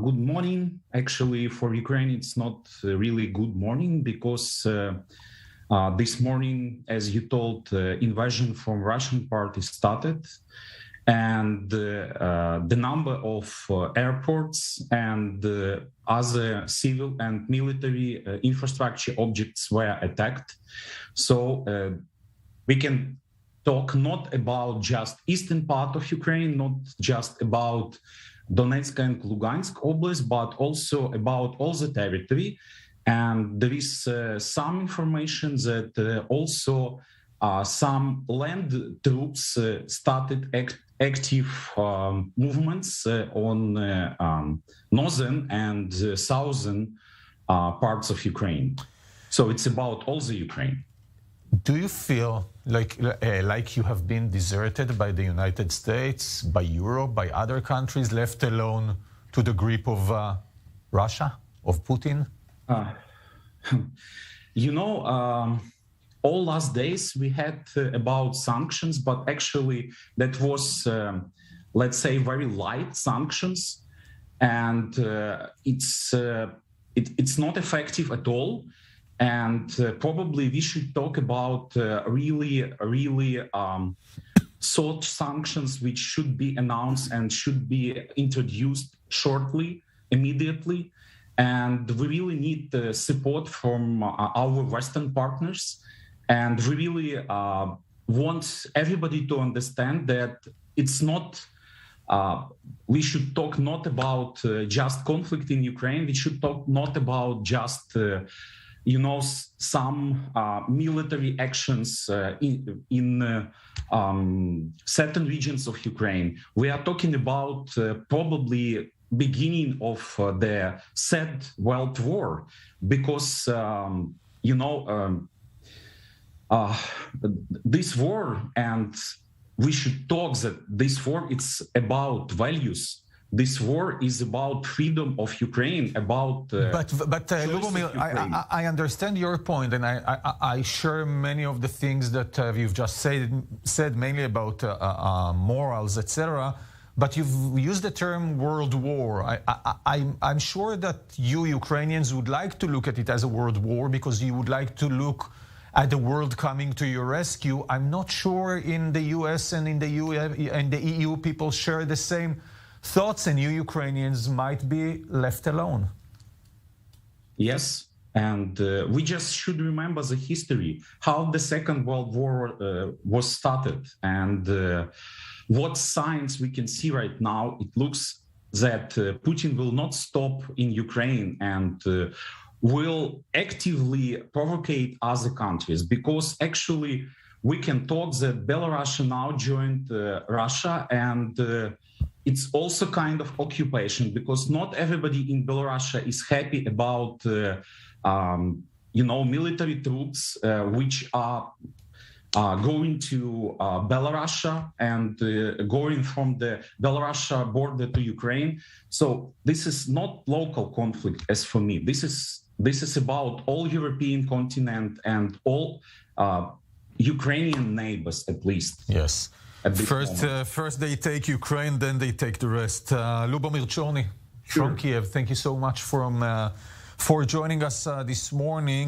Good morning. Actually, for Ukraine, it's not really good morning because this morning, as you told, invasion from Russian party started, and the number of airports and other civil and military infrastructure objects were attacked. So we can talk not about just eastern part of Ukraine, not just about Donetsk and Lugansk Oblast, but also about all the territory. And there is some information that also some land troops started active movements on northern and southern parts of Ukraine. So it's about all the Ukraine. Do you feel like you have been deserted by the United States, by Europe, by other countries, left alone to the grip of Russia, of Putin? All last days we had about sanctions, but actually that was, let's say, very light sanctions, and it's not effective at all. And probably we should talk about really such sanctions which should be announced and should be introduced shortly, immediately. And we really need the support from our Western partners. And we really want everybody to understand that it's not, we should talk not about just conflict in Ukraine. We should talk not about just some military actions in certain regions of Ukraine. We are talking about probably beginning of the Third World War, because this war, and we should talk that this war, it's about values. This war is about freedom of Ukraine, about... But Liubomyr, I understand your point, and I share many of the things that you've just said mainly about morals, etc. But you've used the term world war. I'm sure that you Ukrainians would like to look at it as a world war because you would like to look at the world coming to your rescue. I'm not sure in the US and in the EU people share the same thoughts, and you Ukrainians might be left alone. Yes, and we just should remember the history, how the Second World War was started, and what signs we can see right now. It looks that Putin will not stop in Ukraine and will actively provocate other countries, because actually we can talk that Belarus now joined Russia, and it's also kind of occupation, because not everybody in Belarus is happy about, military troops which are going to Belarus and going from the Belarus border to Ukraine. So this is not local conflict, as for me. This is about all European continent and all Ukrainian neighbors, at least. Yes. First they take Ukraine, then they take the rest. Liubomyr Chornii from Kiev, thank you so much for joining us this morning.